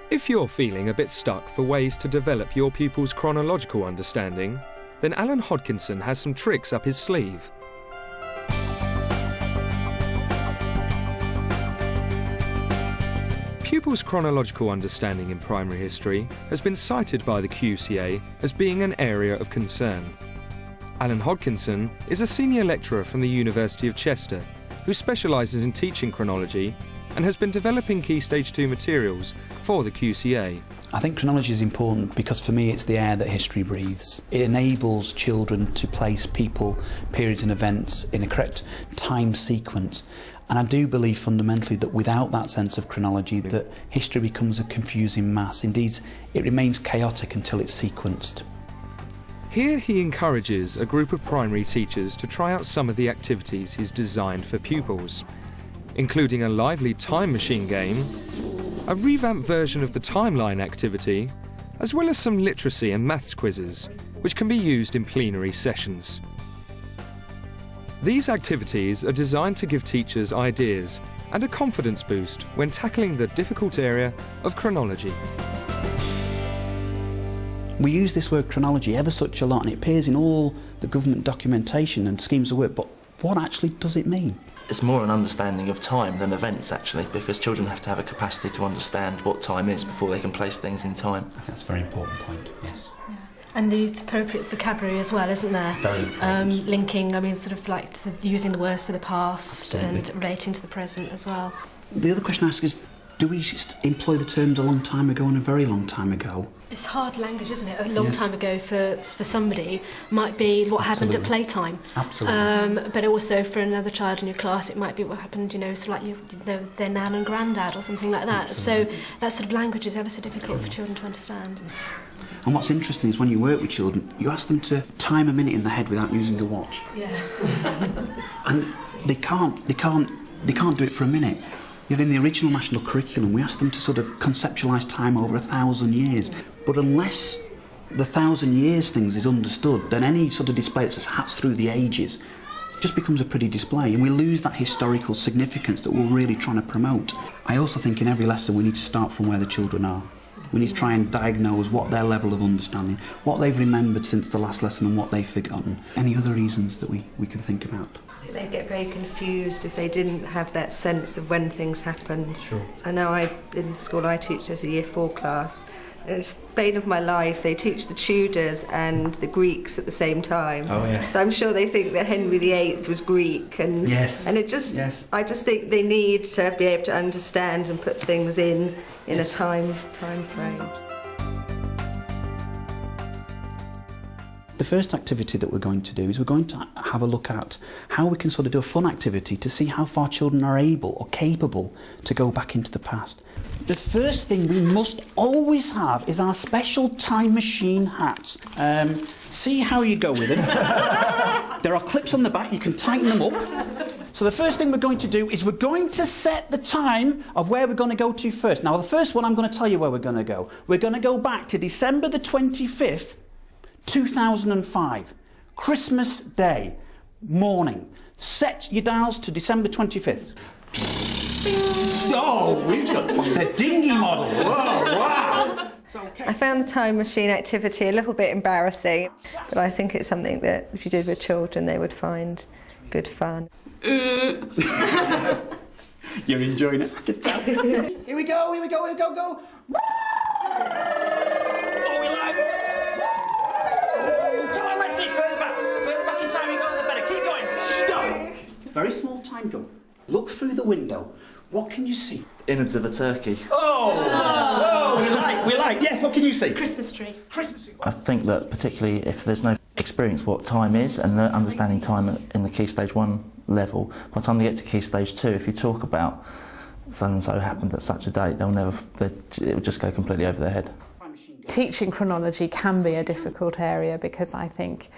If you're feeling a bit stuck for ways to develop your pupils' chronological understanding, then Alan Hodkinson has some tricks up his sleeve. Pupils' chronological understanding in primary history has been cited by the QCA as being an area of concern. Alan Hodkinson is a senior lecturer from the University of Chester who specialises in teaching chronology and has been developing Key Stage 2 materials for the QCA. I think chronology is important because for me it's the air that history breathes. It enables children to place people, periods and events in a correct time sequence. And I do believe fundamentally that without that sense of chronology that history becomes a confusing mass. Indeed, it remains chaotic until it's sequenced. Here he encourages a group of primary teachers to try out some of the activities he's designed for pupils, including a lively time machine game, a revamped version of the timeline activity, as well as some literacy and maths quizzes, which can be used in plenary sessions. These activities are designed to give teachers ideas and a confidence boost when tackling the difficult area of chronology. We use this word chronology ever such a lot, and it appears in all the government documentation and schemes of work, but what actually does it mean? It's more an understanding of time than events, actually, because children have to have a capacity to understand what time is before they can place things in time. I think that's a very important point, yes. Yeah. And there's appropriate vocabulary as well, isn't there? Very important. Linking, I mean, sort of like using the words for the past. Absolutely. And relating to the present as well. The other question I ask is, do we employ the terms a long time ago and a very long time ago? It's hard language, isn't it? A long time ago for somebody might be what happened at playtime. Absolutely. But also for another child in your class, it might be what happened, you know, sort of like their nan and granddad or something like that. Absolutely. So that sort of language is ever so difficult for children to understand. And what's interesting is when you work with children, you ask them to time a minute in the head without using a watch. Yeah. And they can't do it for a minute. Yet in the original national curriculum, we asked them to sort of conceptualise time over 1,000 years. But unless the 1,000 years things is understood, then any sort of display that says hats through the ages just becomes a pretty display, and we lose that historical significance that we're really trying to promote. I also think in every lesson we need to start from where the children are. We need to try and diagnose what their level of understanding, what they've remembered since the last lesson and what they've forgotten. Any other reasons that we can think about? I think they'd get very confused if they didn't have that sense of when things happened. Sure. I know in school I teach as a Year 4 class. It's the bane of my life. They teach the Tudors and the Greeks at the same time. Oh, yes. So I'm sure they think that Henry VIII was Greek. And, yes. And it just, yes. I just think they need to be able to understand and put things in yes. a time frame. The first activity that we're going to do is we're going to have a look at how we can sort of do a fun activity to see how far children are able or capable to go back into the past. The first thing we must always have is our special time machine hats. See how you go with them. There are clips on the back, you can tighten them up. So the first thing we're going to do is we're going to set the time of where we're going to go to first. Now the first one I'm going to tell you where we're going to go. We're going to go back to December the 25th, 2005, Christmas Day, morning. Set your dials to December 25th. Oh, we've got the dinghy model. Whoa, wow. I found the time machine activity a little bit embarrassing, but I think it's something that if you did with children they would find good fun. You're enjoying it, I can tell. Here we go, go. Oh, we like it. Come on, let's see, further back in time you go, the better. Keep going. Stop. Very small time jump. Look through the window. What can you see? Innards of a turkey. Oh, we like. Yes, what can you see? Christmas tree. I think that particularly if there's no experience what time is and understanding time in the Key Stage 1 level, by the time they get to Key Stage 2, if you talk about so and so happened at such a date, it will just go completely over their head. Teaching chronology can be a difficult area because I think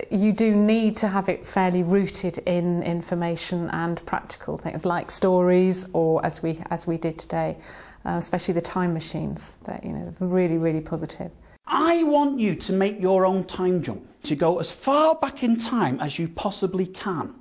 you do need to have it fairly rooted in information and practical things like stories, or as we did today, especially the time machines. That really, really positive. I want you to make your own time jump, to go as far back in time as you possibly can.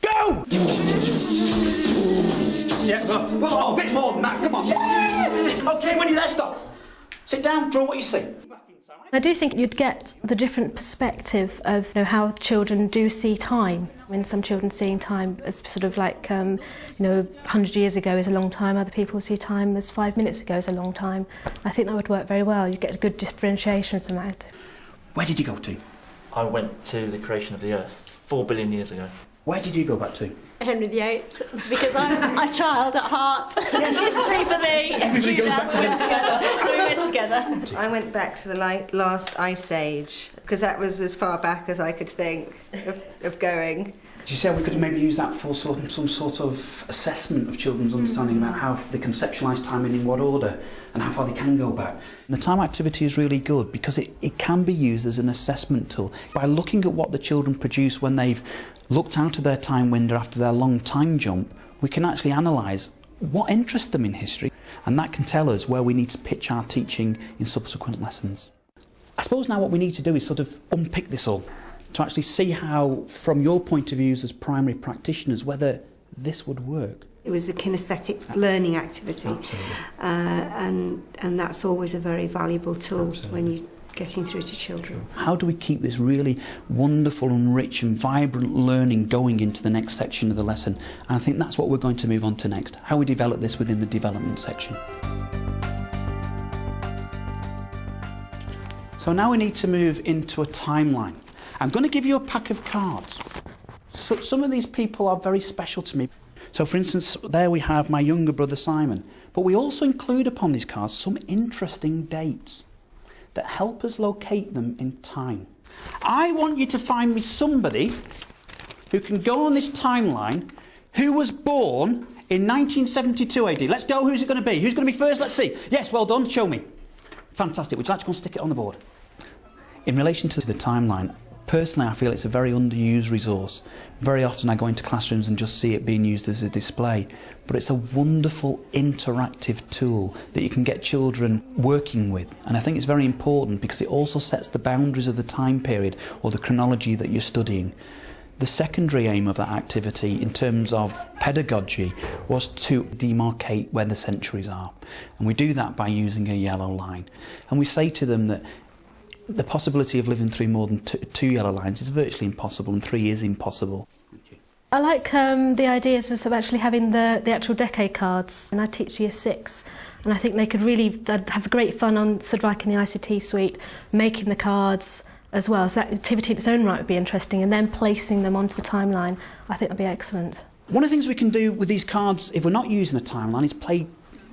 Go! Yeah, well, a bit more than that. Come on. Okay, when Sit down, draw what you see. I do think you'd get the different perspective of how children do see time. When some children seeing time as sort of like, 100 years ago is a long time, other people see time as 5 minutes ago is a long time. I think that would work very well. You'd get a good differentiation from that. Where did you go to? I went to the creation of the Earth 4 billion years ago. Where did you go back to? Henry VIII, because I'm a child at heart. It's history for me. It's Tudor. We went together. So we went together. I went back to the last ice age because that was as far back as I could think of going. Did you say we could maybe use that for some sort of assessment of children's understanding about how they conceptualise time and in what order and how far they can go back? And the time activity is really good because it can be used as an assessment tool. By looking at what the children produce when they've looked out of their time window after their long time jump, we can actually analyse what interests them in history, and that can tell us where we need to pitch our teaching in subsequent lessons. I suppose now what we need to do is sort of unpick this all, to actually see how, from your point of views as primary practitioners, whether this would work. It was a kinesthetic learning activity. Absolutely. And that's always a very valuable tool Absolutely. when you're getting through to children. How do we keep this really wonderful and rich and vibrant learning going into the next section of the lesson? And I think that's what we're going to move on to next, how we develop this within the development section. So now we need to move into a timeline. I'm going to give you a pack of cards. So some of these people are very special to me. So for instance, there we have my younger brother Simon. But we also include upon these cards some interesting dates that help us locate them in time. I want you to find me somebody who can go on this timeline who was born in 1972 AD. Let's go, who's it going to be? Who's going to be first? Let's see. Yes, well done, show me. Fantastic, would you like to go and stick it on the board? In relation to the timeline, personally I feel it's a very underused resource. Very often I go into classrooms and just see it being used as a display, but it's a wonderful interactive tool that you can get children working with, and I think it's very important because it also sets the boundaries of the time period or the chronology that you're studying. The secondary aim of that activity in terms of pedagogy was to demarcate where the centuries are, and we do that by using a yellow line, and we say to them that the possibility of living through more than two yellow lines is virtually impossible, and 3 is impossible. I like the ideas of actually having the actual decade cards, and I teach year 6, and I think they could really have great fun on sort of like in the ICT suite, making the cards as well. So that activity in its own right would be interesting, and then placing them onto the timeline, I think would be excellent. One of the things we can do with these cards, if we're not using a timeline, is play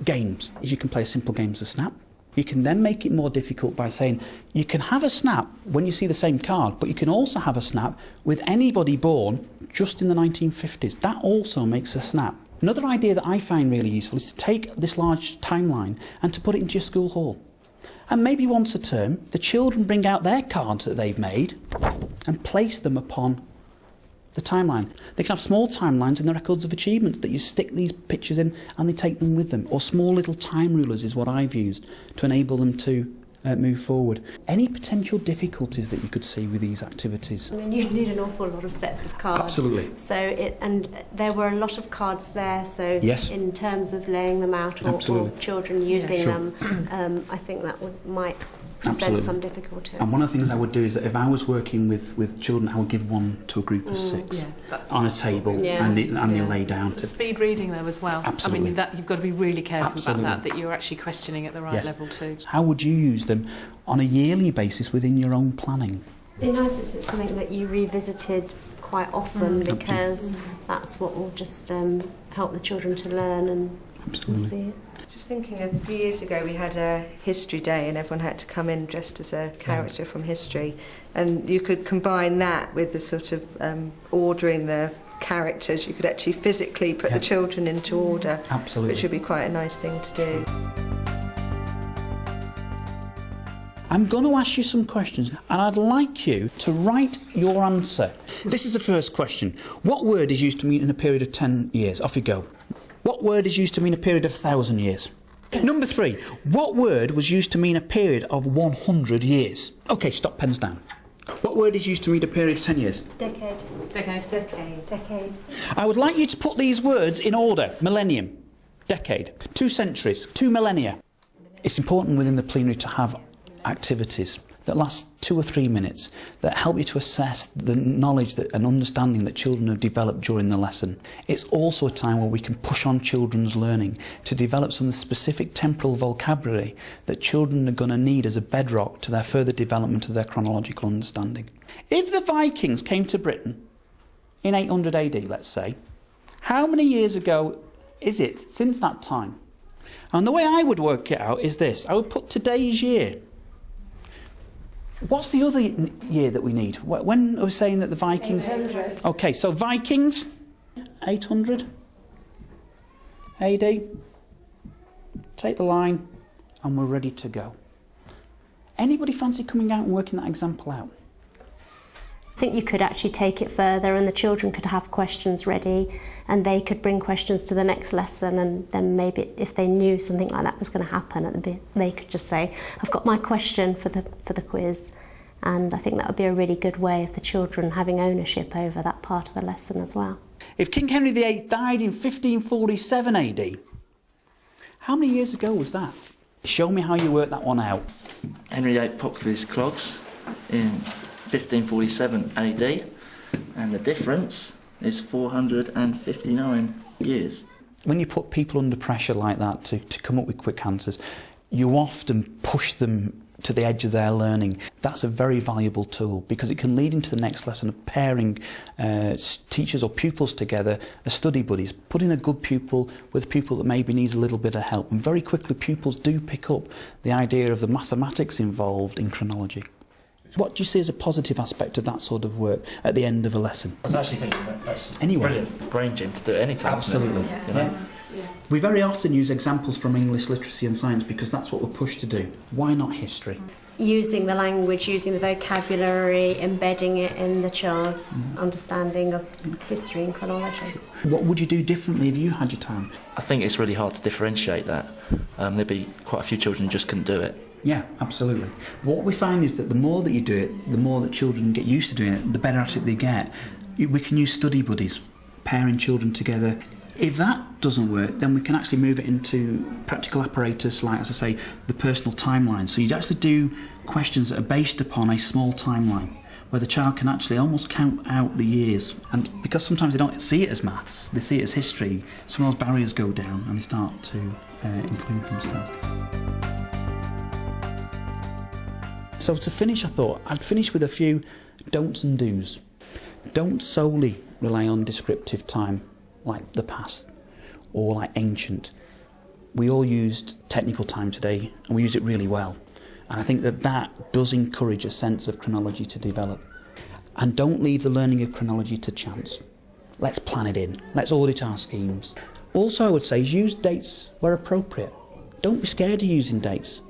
games. You can play a simple game as a snap. You can then make it more difficult by saying you can have a snap when you see the same card, but you can also have a snap with anybody born just in the 1950s. That also makes a snap. Another idea that I find really useful is to take this large timeline and to put it into your school hall. And maybe once a term, the children bring out their cards that they've made and place them upon the timeline. They can have small timelines in the records of achievement that you stick these pictures in and they take them with them. Or small little time rulers is what I've used to enable them to move forward. Any potential difficulties that you could see with these activities? I mean, you need an awful lot of sets of cards. Absolutely. So and there were a lot of cards there. So yes. In terms of laying them out or children using them, I think that might present some difficulties. And one of the things I would do is that if I was working with children, I would give one to a group of 6 on a table and they lay down. Speed reading them as well. Absolutely. I mean, that you've got to be really careful Absolutely. about that you're actually questioning at the right level too. How would you use them on a yearly basis within your own planning? It'd be nice if it's something that you revisited quite often because that's what will just help the children to learn and see it. Just thinking, a few years ago we had a history day and everyone had to come in dressed as a character from history, and you could combine that with the sort of ordering the characters. You could actually physically put the children into order, which would be quite a nice thing to do. I'm going to ask you some questions and I'd like you to write your answer. This is the first question. What word is used to mean in a period of 10 years? Off you go. What word is used to mean a period of 1,000 years? Number 3. What word was used to mean a period of 100 years? OK, stop, pens down. What word is used to mean a period of 10 years? Decade. I would like you to put these words in order. Millennium, decade, 2 centuries, 2 millennia. It's important within the plenary to have activities that last 2 or 3 minutes that help you to assess the knowledge and understanding that children have developed during the lesson. It's also a time where we can push on children's learning to develop some of the specific temporal vocabulary that children are going to need as a bedrock to their further development of their chronological understanding. If the Vikings came to Britain in 800 AD, let's say, how many years ago is it since that time? And the way I would work it out is this. I would put today's year. What's the other year that we need? When are we saying that the Vikings... 800. OK, so Vikings, 800 AD. Take the line and we're ready to go. Anybody fancy coming out and working that example out? I think you could actually take it further and the children could have questions ready and they could bring questions to the next lesson, and then maybe if they knew something like that was going to happen, they could just say, I've got my question for the quiz. And I think that would be a really good way of the children having ownership over that part of the lesson as well. If King Henry VIII died in 1547 AD, how many years ago was that? Show me how you work that one out. Henry VIII popped with his clogs in 1547 AD, and the difference is 459 years. When you put people under pressure like that to come up with quick answers, you often push them to the edge of their learning. That's a very valuable tool because it can lead into the next lesson of pairing teachers or pupils together as study buddies, putting a good pupil with a pupil that maybe needs a little bit of help. And very quickly pupils do pick up the idea of the mathematics involved in chronology. What do you see as a positive aspect of that sort of work at the end of a lesson? I was actually thinking that's Anyway. brilliant brain gym to do it any time. Absolutely. You know? We very often use examples from English literacy and science because that's what we're pushed to do. Why not history? Using the language, using the vocabulary, embedding it in the child's understanding of history and chronology. What would you do differently if you had your time? I think it's really hard to differentiate that. There'd be quite a few children who just couldn't do it. Yeah, absolutely. What we find is that the more that you do it, the more that children get used to doing it, the better at it they get. We can use study buddies, pairing children together. If that doesn't work, then we can actually move it into practical apparatus like, as I say, the personal timeline. So you'd actually do questions that are based upon a small timeline, where the child can actually almost count out the years. And because sometimes they don't see it as maths, they see it as history, some of those barriers go down and they start to include themselves. So to finish, I thought I'd finish with a few don'ts and do's. Don't solely rely on descriptive time like the past or like ancient. We all used technical time today and we use it really well. And I think that that does encourage a sense of chronology to develop. And don't leave the learning of chronology to chance. Let's plan it in. Let's audit our schemes. Also, I would say, is use dates where appropriate. Don't be scared of using dates.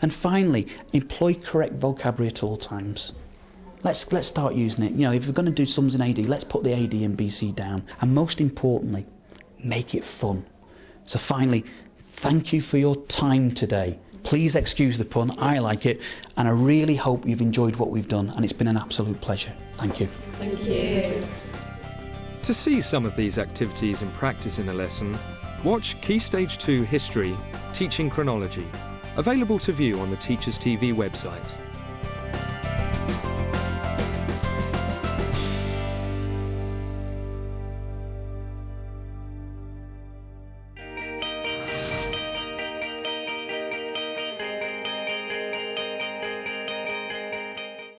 And finally, employ correct vocabulary at all times. Let's start using it. You know, if we're going to do sums in AD, let's put the AD and BC down. And most importantly, make it fun. So finally, thank you for your time today. Please excuse the pun, I like it, and I really hope you've enjoyed what we've done, and it's been an absolute pleasure. Thank you. Thank you. To see some of these activities in practice in a lesson, watch Key Stage 2 History, Teaching Chronology, available to view on the Teachers TV website.